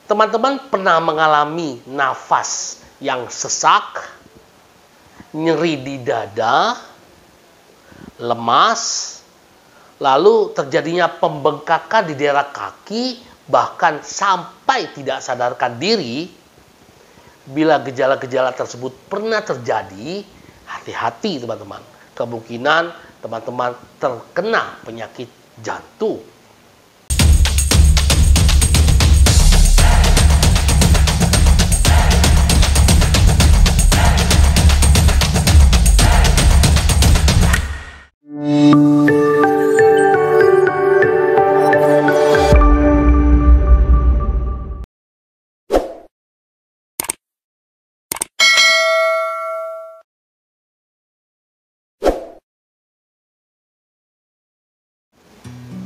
Teman-teman pernah mengalami nafas yang sesak, nyeri di dada, lemas, lalu terjadinya pembengkakan di daerah kaki, bahkan sampai tidak sadarkan diri. Bila gejala-gejala tersebut pernah terjadi, hati-hati teman-teman. Kemungkinan teman-teman terkena penyakit jantung.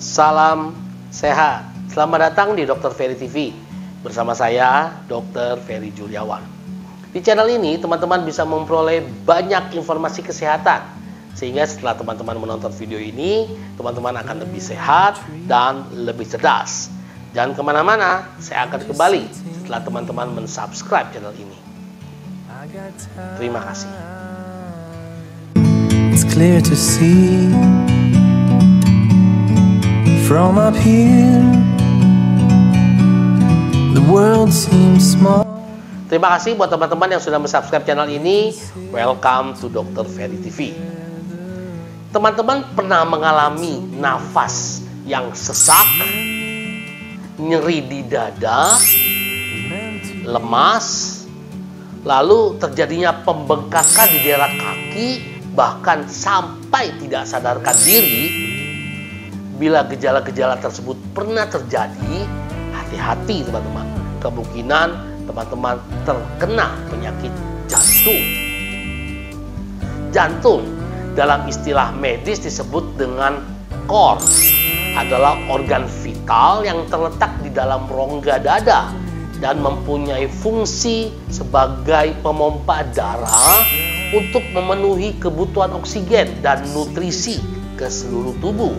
Salam sehat. Selamat datang di Dr. Ferry TV. Bersama saya, Dr. Ferry Juliawan. Di channel ini, teman-teman bisa memperoleh banyak informasi kesehatan. Sehingga setelah teman-teman menonton video ini, teman-teman akan lebih sehat dan lebih cerdas. Jangan kemana-mana, saya akan kembali setelah teman-teman mensubscribe channel ini. Terima kasih. It's clear to see from up here, the world seems small. Terima kasih buat teman-teman yang sudah mensubscribe channel ini. Welcome to Dr. Ferry TV. Teman-teman pernah mengalami nafas yang sesak, nyeri di dada, lemas, lalu terjadinya pembengkakan di daerah kaki, bahkan sampai tidak sadarkan diri. Bila gejala-gejala tersebut pernah terjadi, hati-hati teman-teman. Kemungkinan teman-teman terkena penyakit jantung. Jantung dalam istilah medis disebut dengan core, adalah organ vital yang terletak di dalam rongga dada dan mempunyai fungsi sebagai pemompa darah untuk memenuhi kebutuhan oksigen dan nutrisi ke seluruh tubuh.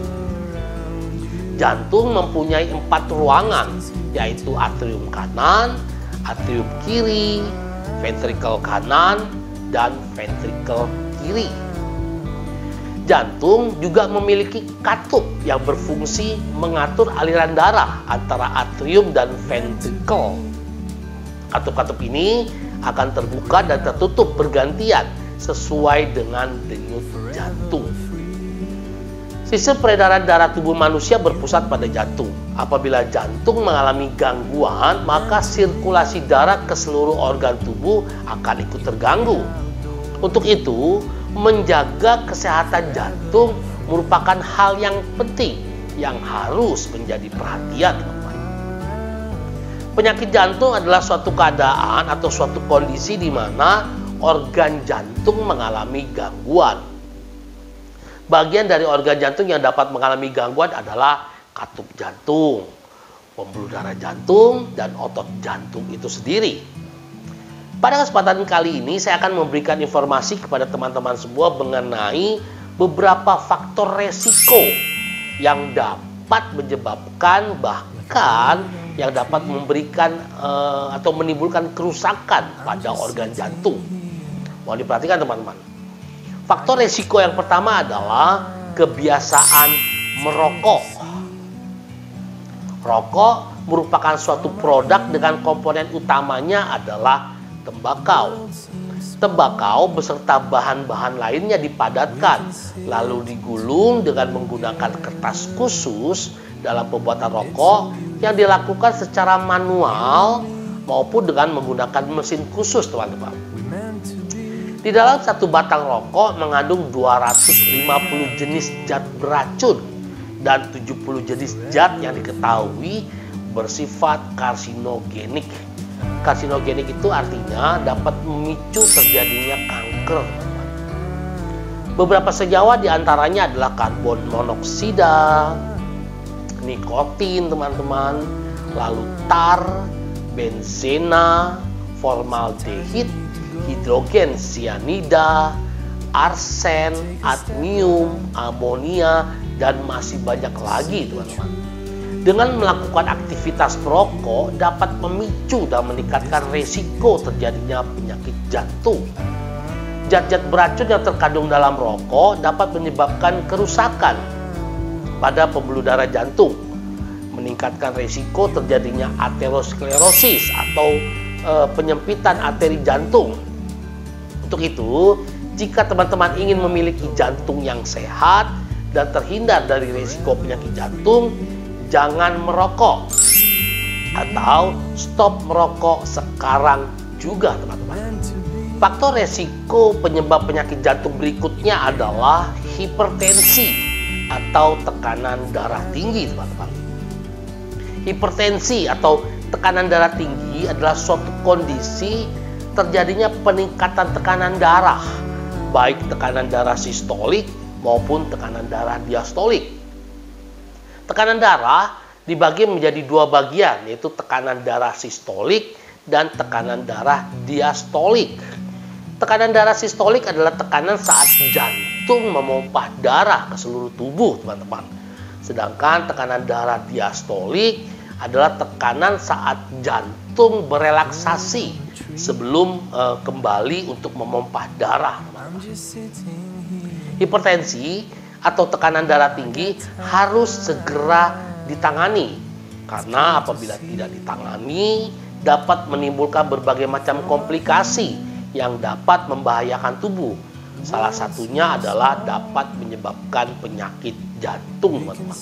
Jantung mempunyai 4 ruangan, yaitu atrium kanan, atrium kiri, ventrikel kanan, dan ventrikel kiri. Jantung juga memiliki katup yang berfungsi mengatur aliran darah antara atrium dan ventrikel. Katup-katup ini akan terbuka dan tertutup bergantian sesuai dengan denyut jantung. Sistem peredaran darah tubuh manusia berpusat pada jantung. Apabila jantung mengalami gangguan, maka sirkulasi darah ke seluruh organ tubuh akan ikut terganggu. Untuk itu, menjaga kesehatan jantung merupakan hal yang penting yang harus menjadi perhatian, teman-teman. Penyakit jantung adalah suatu keadaan atau suatu kondisi di mana organ jantung mengalami gangguan. Bagian dari organ jantung yang dapat mengalami gangguan adalah katup jantung, pembuluh darah jantung, dan otot jantung itu sendiri. Pada kesempatan kali ini saya akan memberikan informasi kepada teman-teman semua mengenai beberapa faktor resiko yang dapat menyebabkan, bahkan yang dapat memberikan atau menimbulkan kerusakan pada organ jantung. Mohon diperhatikan teman-teman. Faktor resiko yang pertama adalah kebiasaan merokok. Rokok merupakan suatu produk dengan komponen utamanya adalah tembakau. Tembakau beserta bahan-bahan lainnya dipadatkan, lalu digulung dengan menggunakan kertas khusus dalam pembuatan rokok yang dilakukan secara manual maupun dengan menggunakan mesin khusus, teman-teman. Di dalam satu batang rokok mengandung 250 jenis zat beracun dan 70 jenis zat yang diketahui bersifat karsinogenik. Karsinogenik itu artinya dapat memicu terjadinya kanker. Beberapa senyawa diantaranya adalah karbon monoksida, nikotin teman-teman, lalu tar, benzena, formaldehid, hidrogen sianida, arsen, admium, amonia, dan masih banyak lagi teman-teman. Dengan melakukan aktivitas merokok dapat memicu dan meningkatkan resiko terjadinya penyakit jantung. Zat-zat beracun yang terkandung dalam rokok dapat menyebabkan kerusakan pada pembuluh darah jantung, meningkatkan resiko terjadinya aterosklerosis atau penyempitan arteri jantung. Untuk itu, jika teman-teman ingin memiliki jantung yang sehat dan terhindar dari resiko penyakit jantung, jangan merokok atau stop merokok sekarang juga, teman-teman. Faktor resiko penyebab penyakit jantung berikutnya adalah hipertensi atau tekanan darah tinggi, teman-teman. Hipertensi atau tekanan darah tinggi adalah suatu kondisi terjadinya peningkatan tekanan darah, baik tekanan darah sistolik maupun tekanan darah diastolik. Tekanan darah dibagi menjadi dua bagian, yaitu tekanan darah sistolik dan tekanan darah diastolik. Tekanan darah sistolik adalah tekanan saat jantung memompah darah ke seluruh tubuh, teman-teman. Sedangkan tekanan darah diastolik adalah tekanan saat jantung berelaksasi sebelum kembali untuk memompah darah, teman-teman. Hipertensi atau tekanan darah tinggi harus segera ditangani, karena apabila tidak ditangani dapat menimbulkan berbagai macam komplikasi yang dapat membahayakan tubuh. Salah satunya adalah dapat menyebabkan penyakit jantung, teman-teman.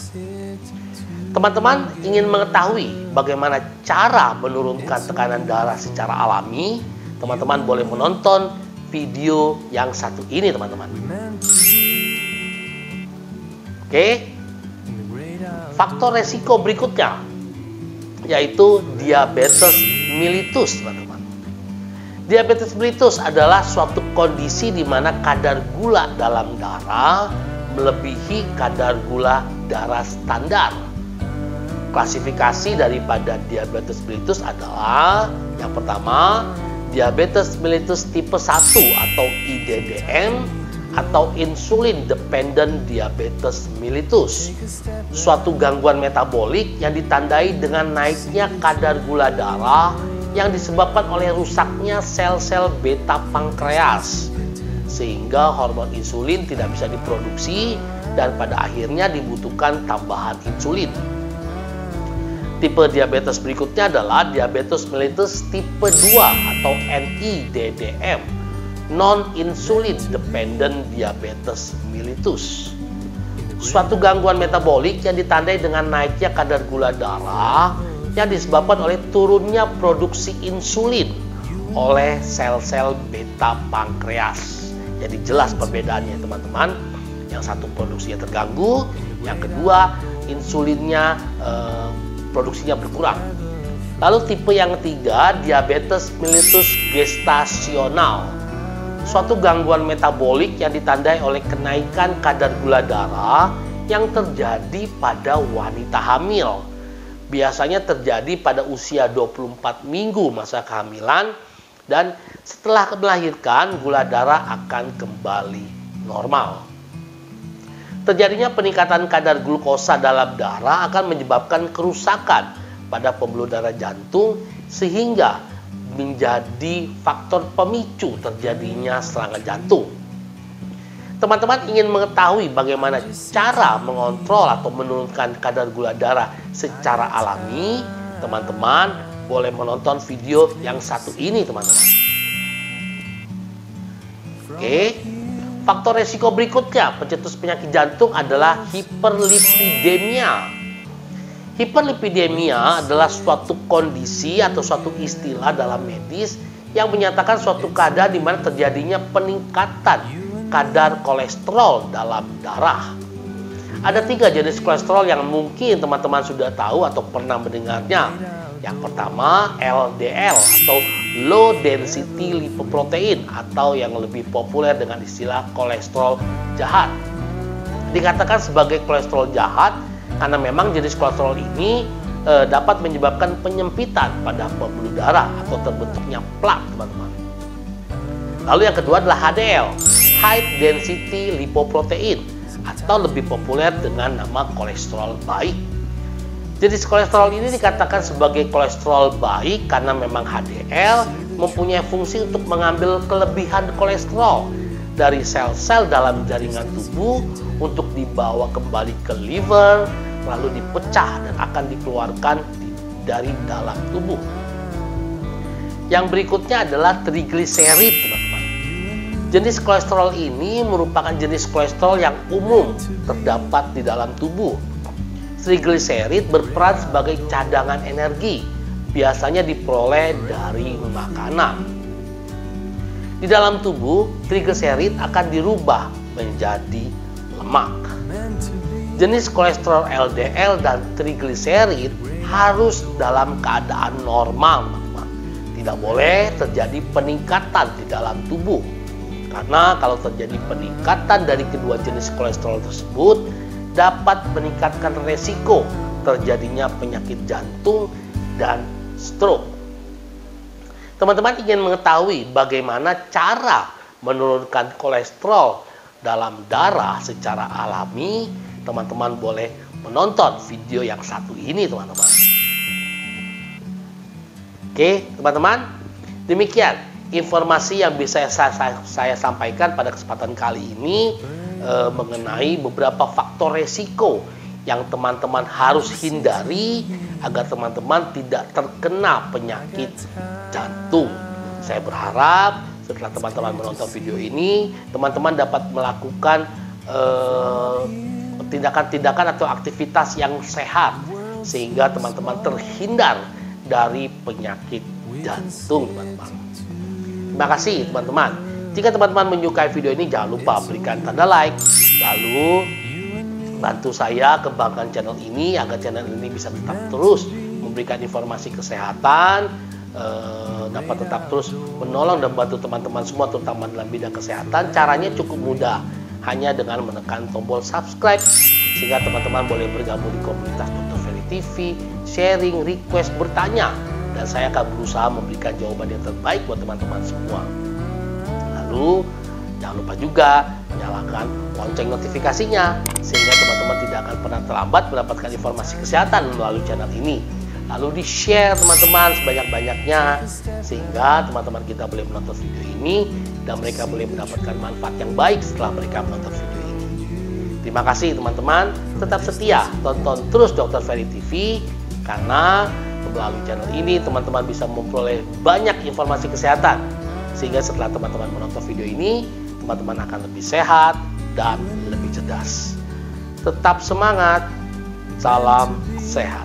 Teman-teman ingin mengetahui bagaimana cara menurunkan tekanan darah secara alami? Teman-teman boleh menonton video yang satu ini, teman-teman. Oke, faktor resiko berikutnya yaitu diabetes mellitus, teman-teman. Diabetes mellitus adalah suatu kondisi di mana kadar gula dalam darah melebihi kadar gula darah standar. Klasifikasi daripada diabetes mellitus adalah yang pertama, diabetes mellitus tipe 1 atau IDDM atau insulin dependent diabetes mellitus, suatu gangguan metabolik yang ditandai dengan naiknya kadar gula darah yang disebabkan oleh rusaknya sel-sel beta pankreas, sehingga hormon insulin tidak bisa diproduksi dan pada akhirnya dibutuhkan tambahan insulin. Tipe diabetes berikutnya adalah diabetes mellitus tipe 2 atau NIDDM, non-insulin dependent diabetes mellitus, suatu gangguan metabolik yang ditandai dengan naiknya kadar gula darah yang disebabkan oleh turunnya produksi insulin oleh sel-sel beta pankreas. Jadi jelas perbedaannya, teman-teman. Yang satu produksinya terganggu, yang kedua insulinnya produksinya berkurang. Lalu tipe yang ketiga, diabetes mellitus gestasional, suatu gangguan metabolik yang ditandai oleh kenaikan kadar gula darah yang terjadi pada wanita hamil. Biasanya terjadi pada usia 24 minggu masa kehamilan, dan setelah melahirkan gula darah akan kembali normal. Terjadinya peningkatan kadar glukosa dalam darah akan menyebabkan kerusakan pada pembuluh darah jantung sehingga menjadi faktor pemicu terjadinya serangan jantung. Teman-teman ingin mengetahui bagaimana cara mengontrol atau menurunkan kadar gula darah secara alami? Teman-teman boleh menonton video yang satu ini, teman-teman. Oke, faktor resiko berikutnya pencetus penyakit jantung adalah hiperlipidemia. Hiperlipidemia adalah suatu kondisi atau suatu istilah dalam medis yang menyatakan suatu keadaan di mana terjadinya peningkatan kadar kolesterol dalam darah. Ada 3 jenis kolesterol yang mungkin teman-teman sudah tahu atau pernah mendengarnya. Yang pertama, LDL atau low density lipoprotein, atau yang lebih populer dengan istilah kolesterol jahat. Dikatakan sebagai kolesterol jahat karena memang jenis kolesterol ini dapat menyebabkan penyempitan pada pembuluh darah atau terbentuknya plak, teman-teman. Lalu yang kedua adalah HDL, high density lipoprotein, atau lebih populer dengan nama kolesterol baik. Jenis kolesterol ini dikatakan sebagai kolesterol baik karena memang HDL mempunyai fungsi untuk mengambil kelebihan kolesterol dari sel-sel dalam jaringan tubuh untuk dibawa kembali ke liver, lalu dipecah dan akan dikeluarkan dari dalam tubuh. Yang berikutnya adalah trigliserid, teman-teman. Jenis kolesterol ini merupakan jenis kolesterol yang umum terdapat di dalam tubuh. Trigliserid berperan sebagai cadangan energi, biasanya diperoleh dari makanan. Di dalam tubuh, trigliserid akan dirubah menjadi lemak. Jenis kolesterol LDL dan trigliserid harus dalam keadaan normal, teman-teman. Tidak boleh terjadi peningkatan di dalam tubuh. Karena kalau terjadi peningkatan dari kedua jenis kolesterol tersebut, dapat meningkatkan resiko terjadinya penyakit jantung dan stroke. Teman-teman ingin mengetahui bagaimana cara menurunkan kolesterol dalam darah secara alami? Teman-teman boleh menonton video yang satu ini, teman-teman. Oke, teman-teman, demikian informasi yang bisa saya sampaikan pada kesempatan kali ini mengenai beberapa faktor resiko yang teman-teman harus hindari agar teman-teman tidak terkena penyakit jantung. Saya berharap setelah teman-teman menonton video ini, teman-teman dapat melakukan tindakan-tindakan atau aktivitas yang sehat sehingga teman-teman terhindar dari penyakit jantung, teman-teman. Terima kasih, teman-teman. Jika teman-teman menyukai video ini, jangan lupa berikan tanda like, lalu bantu saya kembangkan channel ini agar channel ini bisa tetap terus memberikan informasi kesehatan, dapat tetap terus menolong dan bantu teman-teman semua terutama dalam bidang kesehatan. Caranya cukup mudah, hanya dengan menekan tombol subscribe sehingga teman-teman boleh bergabung di komunitas Dr. Ferry TV, sharing, request, bertanya, dan saya akan berusaha memberikan jawaban yang terbaik buat teman-teman semua. Lalu jangan lupa juga nyalakan lonceng notifikasinya sehingga teman-teman tidak akan pernah terlambat mendapatkan informasi kesehatan melalui channel ini. Lalu di-share teman-teman sebanyak-banyaknya sehingga teman-teman kita boleh menonton video ini dan mereka boleh mendapatkan manfaat yang baik setelah mereka menonton video ini. Terima kasih teman-teman, tetap setia tonton terus Dr. Ferry TV karena melalui channel ini teman-teman bisa memperoleh banyak informasi kesehatan sehingga setelah teman-teman menonton video ini, teman-teman akan lebih sehat dan lebih cerdas. Tetap semangat, salam sehat.